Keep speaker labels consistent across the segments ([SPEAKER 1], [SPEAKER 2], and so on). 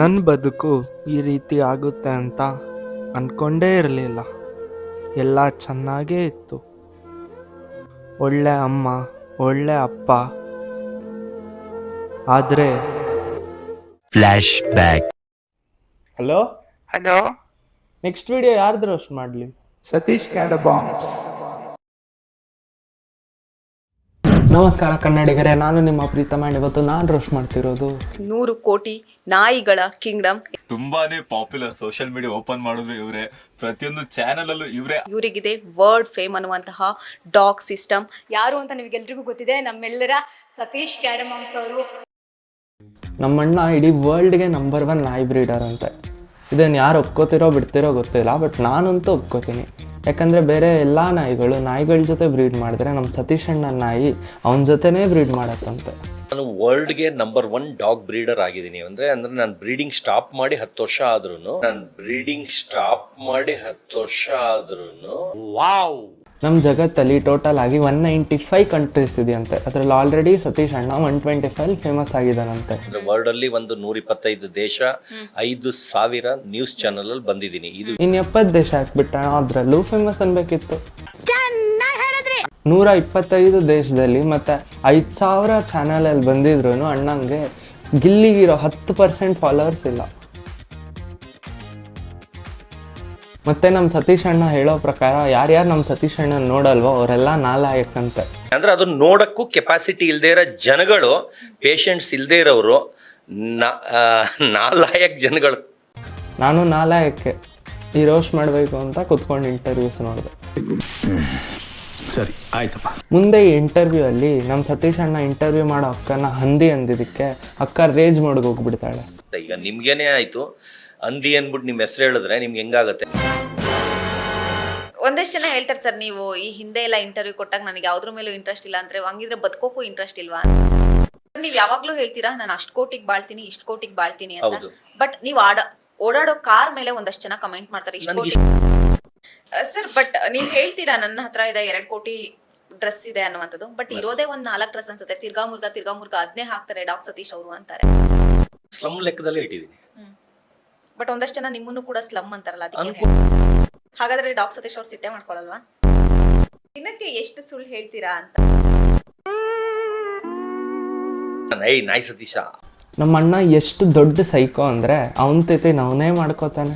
[SPEAKER 1] ನನ್ನ ಬದುಕು ಈ ರೀತಿ ಆಗುತ್ತೆ ಅಂತ ಅಂದ್ಕೊಂಡೇ ಇರಲಿಲ್ಲ. ಎಲ್ಲ ಚೆನ್ನಾಗೇ ಇತ್ತು. ಒಳ್ಳೆ ಅಮ್ಮ, ಒಳ್ಳೆ ಅಪ್ಪ. ಆದರೆ
[SPEAKER 2] flash back.
[SPEAKER 1] Hello,
[SPEAKER 3] hello,
[SPEAKER 1] next video ಯಾರ್ದು ರೋಸ್ಟ್ ಮಾಡಲಿ?
[SPEAKER 3] ಸತೀಶ್ ಕ್ಯಾಡಬಾಂಬ್ಸ್.
[SPEAKER 1] ನಮಸ್ಕಾರ ಕನ್ನಡಿಗರೇ, ನಾನು ನಿಮ್ಮ ಪ್ರೀತಮ. ಇವತ್ತು ನಾನು ರೋಸ್ಟ್ ಮಾಡ್ತಿರೋದು
[SPEAKER 4] 100 ಕೋಟಿ ನಾಯಿಗಳ ಕಿಂಗ್ಡಮ್.
[SPEAKER 5] ತುಂಬಾನೇ ಪಾಪ್ಯುಲರ್. ಸೋಷಿಯಲ್ ಮೀಡಿಯಾ ಓಪನ್ ಮಾಡಿದ್ರು ಇವರೇ, ಪ್ರತಿಯೊಂದು ಚಾನೆಲ್ ಅಲ್ಲೂ ಇವರೇ.
[SPEAKER 4] ಇವರಿಗಿದೆ ವರ್ಲ್ಡ್ ಫೇಮ್ ಅನ್ನುವಂತಹ ಡಾಗ್ ಸಿಸ್ಟಮ್.
[SPEAKER 6] ಯಾರು ಅಂತ ನಿಮಗೆಲ್ರಿಗೂ ಗೊತ್ತಿದೆ, ನಮ್ಮೆಲ್ಲರ ಸತೀಶ್ ಕ್ಯಾಡಬಾಂಬ್ಸ್ ಅವರು.
[SPEAKER 1] ನಮ್ಮಣ್ಣ ಇಡೀ ವರ್ಲ್ಡ್ಗೆ ನಂಬರ್ 1 ನಾಯಿ ಬ್ರೀಡರ್ ಅಂತೆ. ಇದನ್ನು ಯಾರು ಒಪ್ಕೋತಿರೋ ಬಿಡ್ತಿರೋ ಗೊತ್ತಿಲ್ಲ, ಬಟ್ ನಾನಂತೂ ಒಪ್ಕೋತೀನಿ. ಯಾಕಂದರೆ ಬೇರೆ ಎಲ್ಲ ನಾಯಿಗಳ ಜೊತೆ ಬ್ರೀಡ್ ಮಾಡಿದ್ರೆ ನಮ್ಮ ಸತೀಶ್ ಅಣ್ಣನ ನಾಯಿ ಅವನ ಜೊತೆನೇ ಬ್ರೀಡ್ ಮಾಡತ್ತಂತೆ.
[SPEAKER 2] ನಾನು ವರ್ಲ್ಡ್ಗೆ ನಂಬರ್ 1 ಡಾಗ್ ಬ್ರೀಡರ್ ಆಗಿದ್ದೀನಿ. ಅಂದರೆ ನಾನು ಬ್ರೀಡಿಂಗ್ ಸ್ಟಾಪ್ ಮಾಡಿ 10 ವರ್ಷ ಆದ್ರೂ ವಾವ್. ನಮ್ಮ ಜಗತ್ತಲ್ಲಿ ಟೋಟಲ್ ಆಗಿ 195 ಕಂಟ್ರೀಸ್ ಇದೆಯಂತೆ. ಅದರಲ್ಲಿ ಆಲ್ರೆಡಿ ಸತೀಶ್ ಅಣ್ಣ 125 ಫೇಮಸ್ ಆಗಿದ್ದಾನಂತೆ. ವರ್ಲ್ಡ್ ಅಲ್ಲಿ ಒಂದು 125 ದೇಶ, 5,000 ನ್ಯೂಸ್ ಚಾನಲ್ ಅಲ್ಲಿ ಬಂದಿದ್ದೀನಿ. ಇದು ಇನ್ನು 70 ದೇಶ ಹಾಕ್ಬಿಟ್ಟಣ, ಅದರಲ್ಲೂ ಫೇಮಸ್ ಅನ್ಬೇಕಿತ್ತು. 125 ದೇಶದಲ್ಲಿ ಮತ್ತೆ 5,000 ಚಾನಲ್ ಅಲ್ಲಿ ಬಂದಿದ್ರು ಅಣ್ಣಂಗೆ ಗಿಲ್ಲಿಗಿರೋ 10% ಫಾಲೋವರ್ಸ್ ಇಲ್ಲ. ಮತ್ತೆ ನಮ್ಮ ಸತೀಶ್ ಅಣ್ಣ ಹೇಳೋ ಪ್ರಕಾರ ಯಾರ್ಯಾರು ನಮ್ಮ ಸತೀಶ್ ಅಣ್ಣ ನೋಡಲ್ವೋ ಅವರೆಲ್ಲ ನಾಲಾಯಕಂತೆ. ಅಂದ್ರೆ ಅದನ್ನ ನೋಡಕ್ಕೂ ಕೆಪಾಸಿಟಿ ಇಲ್ಲದೆ ಇರೋ ಜನಗಳು, ಪೇಷಂಟ್ಸ್ ಇಲ್ಲದೆ ಇರೋರು, ನಾಲಾಯಕ್ ಜನಗಳು.
[SPEAKER 1] ನಾನು ನಾಲಾಯಕ್ಕೆ ಈ ರೋಸ್ಟ್ ಮಾಡಬೇಕು ಅಂತ ಕುತ್ಕೊಂಡು ಇಂಟರ್ವ್ಯೂಸ್ ನೋಡಿದೆ.
[SPEAKER 7] ಸರಿ ಆಯ್ತಪ್ಪ.
[SPEAKER 1] ಮುಂದೆ ಈ ಇಂಟರ್ವ್ಯೂ ಅಲ್ಲಿ ನಮ್ಮ ಸತೀಶ್ ಅಣ್ಣ ಇಂಟರ್ವ್ಯೂ ಮಾಡೋ ಅಕ್ಕನ ಹಂದಿ ಅಂದಿದ್ದಕ್ಕೆ ಅಕ್ಕ ರೇಜ್ ಮಾಡೋಕೆ ಹೋಗ್ಬಿಡ್ತಾಳೆ.
[SPEAKER 2] ಈಗ ನಿಮ್ಗೇನೆ ಆಯ್ತು ಹಂದಿ ಅಂದ್ಬಿಟ್ಟು ನಿಮ್ಮ ಹೆಸರು ಹೇಳಿದ್ರೆ ನಿಮ್ಗೆ ಹೆಂಗಾಗತ್ತೆ?
[SPEAKER 4] ಒಂದಷ್ಟು ಜನ ಹೇಳ್ತಾರೆ, ಸರ್ ನೀವು ಈ ಹಿಂದೆ ಎಲ್ಲ ಇಂಟರ್ವ್ಯೂ ಕೊಟ್ಟಾಗ ನನಗೆ ಯಾವ್ದ್ರ ಮೇಲೂ ಇಂಟ್ರೆಸ್ಟ್ ಇಲ್ಲ ಅಂದ್ರೆ ಹಂಗಿದ್ರೆ ಬದುಕೋಕ್ಕೂ ಇಂಟ್ರೆಸ್ಟ್ ಇಲ್ವಾ? ನೀವ್ ಯಾವಾಗ್ಲೂ ಹೇಳ್ತೀರಾ ನಾನು ಅಷ್ಟು ಕೋಟಿಗೆ ಬಾಳ್ತೀನಿ, ಇಷ್ಟು ಕೋಟಿಗೆ ಬಾಳ್ತೀನಿ ಅಂತ. ಬಟ್ ನೀವು ಓಡಾಡೋ ಕಾರ್ ಮೇಲೆ ಒಂದಷ್ಟು ಜನ ಕಮೆಂಟ್ ಮಾಡ್ತಾರೆ ಇಷ್ಟು ಕೋಟಿ ಸರ್. ಬಟ್ ನೀವ್ ಹೇಳ್ತೀರಾ ನನ್ನ ಹತ್ರ ಇದೆ 2 ಕೋಟಿ ಡ್ರೆಸ್ ಇದೆ ಅನ್ನುವಂಥದ್ದು. ಬಟ್ ಇರೋದೇ ಒಂದ್ 4 ಡ್ರೆಸ್ ಅನ್ಸುತ್ತೆ. ತಿರ್ಗಾ ಮುರ್ಗಾ ಅದನ್ನೇ ಹಾಕ್ತಾರೆ ಡಾಕ್ ಸತೀಶ್ ಅವರು ಅಂತಾರೆ.
[SPEAKER 2] ಸ್ಲಮ್ ಲೆಕ್ಕದಲ್ಲೇ ಇಟ್ಟಿದ್ದೀನಿ.
[SPEAKER 4] ಬಟ್ ಒಂದಷ್ಟು ಜನ ನಿಮ್ಮನ್ನು ಕೂಡ ಸ್ಲಮ್ ಅಂತಾರಲ್ಲ, ಅದಕ್ಕೆ ಹಾಗಾದ್ರೆ ಡಾಕ್ ಸತೀಶ್ ಅವ್ರು ಸಿಟ್ಟೆ ಮಾಡ್ಕೊಳಲ್ವಾ? ದಿನಕ್ಕೆ ಎಷ್ಟು ಸುಳ್ಳು ಹೇಳ್ತೀರಾ ಅಂತ.
[SPEAKER 2] ನಾಯಿ ಸತೀಶ
[SPEAKER 1] ನಮ್ಮ ಅಣ್ಣ ಎಷ್ಟು ದೊಡ್ಡ ಸೈಕೋ ಅಂದ್ರೆ ಅವನ ತಿಥಿ ಅವನೇ ಮಾಡ್ಕೋತಾನೆ.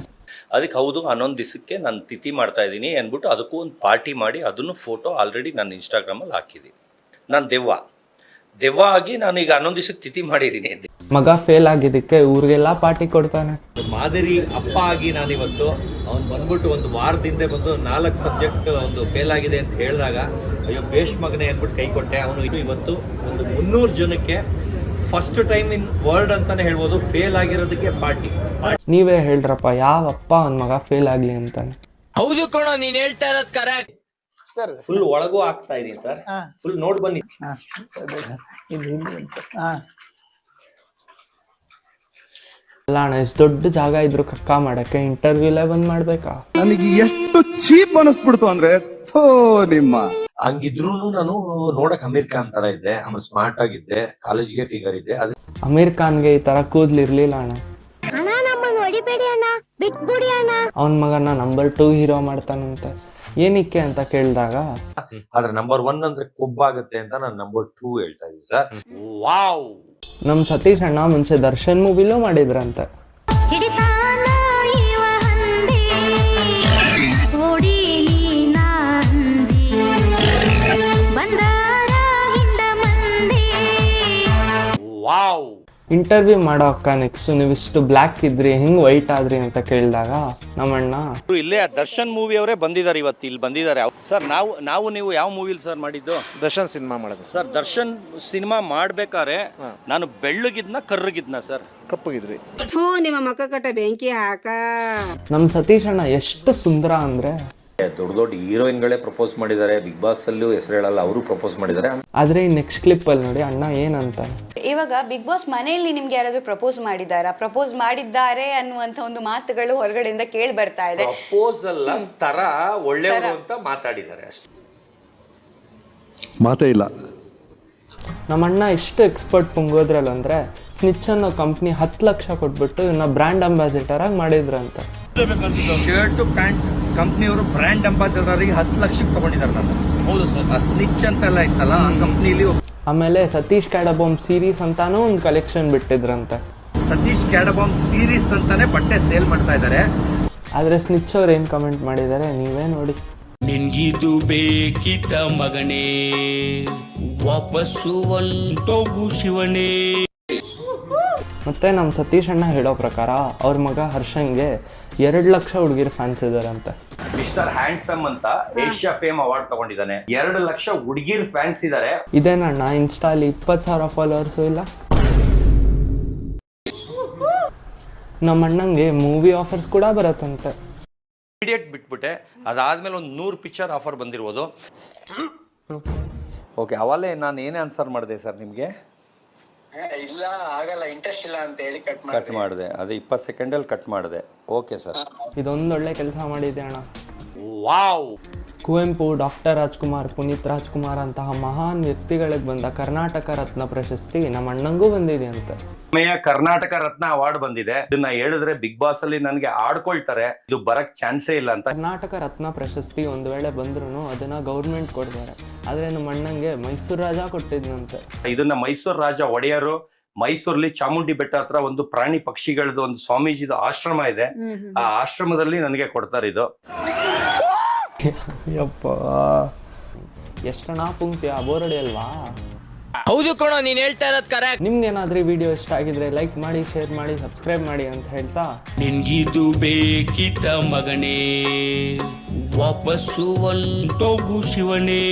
[SPEAKER 2] ಅದಕ್ಕೆ ಹೌದು, 11 ದಿವಸಕ್ಕೆ ನಾನು ತಿಥಿ ಮಾಡ್ತಾ ಇದ್ದೀನಿ ಅಂದ್ಬಿಟ್ಟು ಅದಕ್ಕೂ ಒಂದು ಪಾರ್ಟಿ ಮಾಡಿ ಅದನ್ನು ಫೋಟೋ ಆಲ್ರೆಡಿ ನಾನು ಇನ್ಸ್ಟಾಗ್ರಾಮಲ್ಲಿ ಹಾಕಿದ್ದೀನಿ. ನಾನು ದೆವ್ವ ಆಗಿ ನಾನು ಈಗ 11 ದಿವಸಕ್ಕೆ ತಿಥಿ ಮಾಡಿದ್ದೀನಿ.
[SPEAKER 1] ಮಗ ಫೇಲ್ ಆಗಿದ್ದಕ್ಕೆ ಊರಿಗೆಲ್ಲ ಪಾರ್ಟಿ ಕೊಡ್ತಾನೆ.
[SPEAKER 8] ಮಾದರಿ ಅಪ್ಪ ಆಗಿ ನಾನಿವತ್ತು ಅವ್ನು ಬಂದ್ಬಿಟ್ಟು ಒಂದು ವಾರದಿಂದ ಬಂದು 4 ಸಬ್ಜೆಕ್ಟ್ ಒಂದು ಫೇಲ್ ಆಗಿದೆ ಅಂತ ಹೇಳಿದಾಗ ಅಯ್ಯೋ ಬೇಷ್ ಮಗನೆ ಅಂದ್ಬಿಟ್ಟು ಕೈ ಕೊಟ್ಟೆ. ಅವನು ಇವತ್ತು ಒಂದು 300 ಜನಕ್ಕೆ ಫಸ್ಟ್ ಟೈಮ್ ಇನ್ ವರ್ಲ್ಡ್ ಅಂತಾನೆ ಹೇಳ್ಬೋದು ಫೇಲ್ ಆಗಿರೋದಕ್ಕೆ ಪಾರ್ಟಿ.
[SPEAKER 1] ನೀವೇ ಹೇಳ್ರಪ್ಪ, ಯಾವ ಅಪ್ಪ ಅವನ ಮಗ ಫೇಲ್ ಆಗ್ಲಿ ಅಂತಾನೆ?
[SPEAKER 7] ಹೌದು ಕಣೋ, ನೀನ್ ಹೇಳ್ತಾ ಇರೋದು ಕರೆಕ್ಟ್
[SPEAKER 8] ಸರ್.
[SPEAKER 2] ಫುಲ್ ಒಳಗೂ ಆಗ್ತಾ ಇದೀನಿ ಸರ್. ಫುಲ್ ನೋಡ್ ಬನ್ನಿ.
[SPEAKER 1] ಅಲ್ಲ ಅಣ್ಣ, ಇಷ್ಟು ದೊಡ್ಡ ಜಾಗ ಇದ್ರು ಕಕ್ಕ ಮಾಡಕ್ಕೆ ಇಂಟರ್ವ್ಯೂಲೇ ಬಂದ್ ಮಾಡ್ಬೇಕಾ?
[SPEAKER 9] ನನಗೆ ಎಷ್ಟು ಚೀಪ್ ಅನಿಸ್ಬಿಡ್ತು ಅಂದ್ರೆ ನಿಮ್ಮ
[SPEAKER 2] ಹಂಗಿದ್ರು ನಾನು ನೋಡಕ್ ಅಮೀರ್ ಖಾನ್ ತರ ಇದ್ದೆ, ಆಮೇಲೆ ಸ್ಮಾರ್ಟ್ ಆಗಿದ್ದೆ, ಕಾಲೇಜ್ಗೆ ಫಿಗರ್ ಇದ್ದೆ.
[SPEAKER 1] ಅಮೀರ್ ಖಾನ್ಗೆ ಈ ತರ ಕೂದ್ಲಿರ್ಲಿಲ್ಲ ಅಣ್ಣ. ಅವನ ಮಗನ ನಂಬರ್ 2 ಹೀರೋ ಮಾಡ್ತಾನಂತೆ. ಏನಕ್ಕೆ ಅಂತ ಕೇಳಿದಾಗ
[SPEAKER 2] ಆದ್ರೆ ನಂಬರ್ 1 ಅಂದ್ರೆ ಕೊಬ್ಬಾಗತ್ತೆ ಅಂತ ನಾನು ನಂಬರ್ 2 ಹೇಳ್ತಾ ಇದ್ದೀನಿ ಸರ್. ವಾವ್.
[SPEAKER 1] ನಮ್ ಸತೀಶ್ ಅಣ್ಣ ಮುಂಚೆ ದರ್ಶನ್ ಮೂವಿಲೂ ಮಾಡಿದ್ರಂತೆ.
[SPEAKER 2] ವಾವ್.
[SPEAKER 1] ಇಂಟರ್ವ್ಯೂ ಮಾಡೋ ಅಕ್ಕ ನೆಕ್ಸ್ಟ್ ನೀವು ಇಷ್ಟು ಬ್ಲ್ಯಾಕ್ ಇದ್ರಿ ಹೆಂಗ್ ವೈಟ್ ಆದ್ರಿ ಅಂತ ಕೇಳಿದಾಗ ನಮ್ಮಣ್ಣ
[SPEAKER 2] ಇಲ್ಲೇ ದರ್ಶನ್ ಮೂವಿ ಅವರೇ ಬಂದಿದ್ದಾರೆ, ಇವತ್ತು ಇಲ್ಲಿ ಬಂದಿದ್ದಾರೆ ಸರ್. ನೀವು ಯಾವ ಮೂವಿಲಿ ಸರ್ ಮಾಡಿದ್ದು?
[SPEAKER 8] ದರ್ಶನ್ ಸಿನಿಮಾ ಮಾಡೋದು
[SPEAKER 2] ಸರ್. ದರ್ಶನ್ ಸಿನಿಮಾ ಮಾಡ್ಬೇಕಾದ್ರೆ ನಾನು ಬೆಳ್ಳಗಿದ್ನ ಕರ್ರಗಿದ್ನ ಸರ್?
[SPEAKER 8] ಕಪ್ಪಗಿದ್ರಿ.
[SPEAKER 6] ನಿಮ್ಮ ಮಕ್ಕ ಕಟ್ಟ ಬೆಂಕಿ ಹಾಕ.
[SPEAKER 1] ನಮ್ ಸತೀಶ್ ಅಣ್ಣ ಎಷ್ಟು ಸುಂದರ ಅಂದ್ರೆ
[SPEAKER 2] ದೊಡ್ಡ ಹೀರೋಯಿನ್ಗಳೇ ಪ್ರಪೋಸ್ ಮಾಡಿದ್ದಾರೆ. ಬಿಗ್ ಬಾಸ್ ಅಲ್ಲೂ ಹೆಸರು ಹೇಳಲ್ಲ, ಅವರು ಪ್ರಪೋಸ್ ಮಾಡಿದ್ದಾರೆ.
[SPEAKER 1] ಆದ್ರೆ ಈ ನೆಕ್ಸ್ಟ್ ಕ್ಲಿಪ್ ಅಲ್ಲಿ ನೋಡಿ ಅಣ್ಣ ಏನಂತ.
[SPEAKER 6] ಇವಾಗ ಬಿಗ್ ಬಾಸ್ ಮನೆಯಲ್ಲಿ ನಿಮ್ಗೆ ಯಾರಾದ್ರೂ ಪ್ರಪೋಸ್ ಮಾಡಿದ್ದಾರೆ ಅನ್ನುವಂತ ಒಂದು ಮಾತುಗಳು ಹೊರಗಡೆಯಿಂದ ಕೇಳಿ ಬರ್ತಾ ಇದೆ.
[SPEAKER 2] ಪ್ರಪೋಸಲ್ ತರ ಒಳ್ಳೆಯವರು ಅಂತ ಮಾತಾಡಿದ್ದಾರೆ ಅಷ್ಟೇ,
[SPEAKER 9] ಮಾತೇ ಇಲ್ಲ.
[SPEAKER 1] ನಮ್ಮ ಅಣ್ಣ ಎಷ್ಟು ಎಕ್ಸ್ಪರ್ಟ್ ಪುಂಗೋದ್ರಲ್ಲಿ ಅಂದರೆ ಸ್ನಿಚ್ ಅನ್ನೋ ಕಂಪ್ನಿ 10 ಲಕ್ಷ ಕೊಟ್ಬಿಟ್ಟು ಇವನ್ನ ಬ್ರ್ಯಾಂಡ್ ಅಂಬಾಸಿಡರ್ ಆಗಿ ಮಾಡಿದ್ರಂತೆ.
[SPEAKER 8] ಶರ್ಟ್ ಪ್ಯಾಂಟ್ ಕಂಪ್ನಿಯವರು ಬ್ರ್ಯಾಂಡ್ ಅಂಬಾಸಿಡರ್ಗೆ 10 ಲಕ್ಷಕ್ಕೆ ತಗೊಂಡಿದ್ದಾರೆ ನಾನು. ಹೌದು ಸರ್. ಆ ಸ್ನಿಚ್ ಅಂತೆಲ್ಲ ಇತ್ತಲ್ಲ ಆ ಕಂಪ್ನಿಲಿ.
[SPEAKER 1] ಆಮೇಲೆ ಸತೀಶ್ ಕ್ಯಾಡಬಾಮ್ ಸೀರೀಸ್ ಅಂತಾನೂ ಒಂದು ಕಲೆಕ್ಷನ್ ಬಿಟ್ಟಿದ್ರಂತೆ.
[SPEAKER 8] ಸತೀಶ್ ಕ್ಯಾಡಬಾಮ್ ಸೀರೀಸ್ ಅಂತಾನೆ ಬಟ್ಟೆ ಸೇಲ್ ಮಾಡ್ತಾ ಇದ್ದಾರೆ.
[SPEAKER 1] ಆದರೆ ಸ್ನಿಚ್ ಅವ್ರು ಏನು ಕಮೆಂಟ್ ಮಾಡಿದ್ದಾರೆ ನೀವೇ ನೋಡಿ.
[SPEAKER 7] ನಿನ್ಗಿದು ಬೇಕಿತ ಮಗನೇ, ವಾಪಸ್ಸು ಒಂಟೋಗು ಶಿವನೇ.
[SPEAKER 1] ಮತ್ತು ನಮ್ಮ ಸತೀಶ್ ಅಣ್ಣ ಹೇಳೋ ಪ್ರಕಾರ ಅವ್ರ ಮಗ ಹರ್ಷಂಗೆ 2 ಲಕ್ಷ ಹುಡುಗಿರ್ ಫ್ಯಾನ್ಸ್ ಇದ್ದಾರಂತೆ.
[SPEAKER 8] ಮಿಸ್ಟರ್ ಹ್ಯಾಂಡ್ಸಮ್ ಅಂತ ಏಷ್ಯಾ ಫೇಮ್ ಅವಾರ್ಡ್ ತಗೊಂಡಿದ್ದಾನೆ. 2 ಲಕ್ಷ ಹುಡುಗಿರ್ ಫ್ಯಾನ್ಸ್ ಇದ್ದಾರೆ.
[SPEAKER 1] ಇದೇನಣ್ಣ ಇನ್ಸ್ಟಾಲಿ 20,000 ಫಾಲೋವರ್ಸು ಇಲ್ಲ. ನಮ್ಮ ಅಣ್ಣಂಗೆ ಮೂವಿ ಆಫರ್ಸ್ ಕೂಡ ಬರುತ್ತಂತೆ.
[SPEAKER 8] ಇಮಿಡಿಯೇಟ್ ಬಿಟ್ಬಿಟ್ಟೆ. ಅದಾದ್ಮೇಲೆ ಒಂದು 100 ಪಿಕ್ಚರ್ ಆಫರ್ ಬಂದಿರ್ಬೋದು. ಓಕೆ, ಅವಲ್ಲೇ ನಾನು ಏನೇ ಆನ್ಸರ್ ಮಾಡಿದೆ ಸರ್ ನಿಮಗೆ?
[SPEAKER 10] ಇಲ್ಲ ಆಗಲ್ಲ, ಇಂಟ್ರೆಸ್ಟ್ ಇಲ್ಲ ಅಂತ ಹೇಳಿ ಕಟ್
[SPEAKER 8] ಮಾಡಿದೆ. ಅದೇ 20 ಸೆಕೆಂಡಲ್ಲಿ ಕಟ್ ಮಾಡಿದೆ. Okay sir.
[SPEAKER 1] ಇದೊಂದೊಳ್ಳೆ ಕೆಲಸ ಮಾಡಿದೆ ಅಣ್ಣ.
[SPEAKER 8] ವಾವ್.
[SPEAKER 1] ಕುವೆಂಪು, ಡಾಕ್ಟರ್ ರಾಜ್ಕುಮಾರ್, ಪುನೀತ್ ರಾಜ್ಕುಮಾರ್ ಅಂತಹ ಮಹಾನ್ ವ್ಯಕ್ತಿಗಳಿಗೆ ಬಂದ ಕರ್ನಾಟಕ ರತ್ನ ಪ್ರಶಸ್ತಿ ನಮ್ಮ ಅಣ್ಣಂಗೂ ಬಂದಿದೆ ಅಂತೆ.
[SPEAKER 8] ಕರ್ನಾಟಕ ರತ್ನ ಅವಾರ್ಡ್ ಬಂದಿದೆ. ಇದನ್ನ ಹೇಳಿದ್ರೆ ಬಿಗ್ ಬಾಸ್ ಅಲ್ಲಿ ನನಗೆ ಆಡ್ಕೊಳ್ತಾರೆ, ಇದು ಬರಕ್ ಚಾನ್ಸೇ ಇಲ್ಲ ಅಂತ.
[SPEAKER 1] ಕರ್ನಾಟಕ ರತ್ನ ಪ್ರಶಸ್ತಿ ಒಂದು ವೇಳೆ ಬಂದ್ರು ಅದನ್ನ ಗೌರ್ಮೆಂಟ್ ಕೊಡ್ತಾರೆ. ಆದ್ರೆ ನಮ್ಮ ಅಣ್ಣಂಗೆ ಮೈಸೂರು ರಾಜ ಕೊಟ್ಟಿದ್ನಂತೆ.
[SPEAKER 8] ಇದನ್ನ ಮೈಸೂರು ರಾಜ ಒಡೆಯರು ಮೈಸೂರಲ್ಲಿ ಚಾಮುಂಡಿ ಬೆಟ್ಟ ಹತ್ರ ಒಂದು ಪ್ರಾಣಿ ಪಕ್ಷಿಗಳದ್ದು ಒಂದು ಸ್ವಾಮೀಜಿದು ಆಶ್ರಮ ಇದೆ. ಆ ಆಶ್ರಮದಲ್ಲಿ ನನಗೆ ಕೊಡ್ತಾರೆ ಇದು.
[SPEAKER 1] ಯಪ್ಪ ಎಷ್ಟಣ್ಣ ಪುಂಕ್ತಿಯ ಬೋರಡಿ ಅಲ್ವಾ?
[SPEAKER 7] ಹೌದು ಕಣೋ, ನೀನ್ ಹೇಳ್ತಾ ಇರೋದ್ ಕರೆಕ್ಟ್.
[SPEAKER 1] ನಿಮ್ಗೇನಾದ್ರೂ ವಿಡಿಯೋ ಇಷ್ಟ ಆಗಿದ್ರೆ ಲೈಕ್ ಮಾಡಿ, ಶೇರ್ ಮಾಡಿ, ಸಬ್ಸ್ಕ್ರೈಬ್ ಮಾಡಿ ಅಂತ ಹೇಳ್ತಾ,
[SPEAKER 7] ನಿನ್ಗಿದು ಬೇಕಿತ ಮಗನೇ, ವಾಪಸ್ಸು ಒಂಟೋಗು ಶಿವನೇ.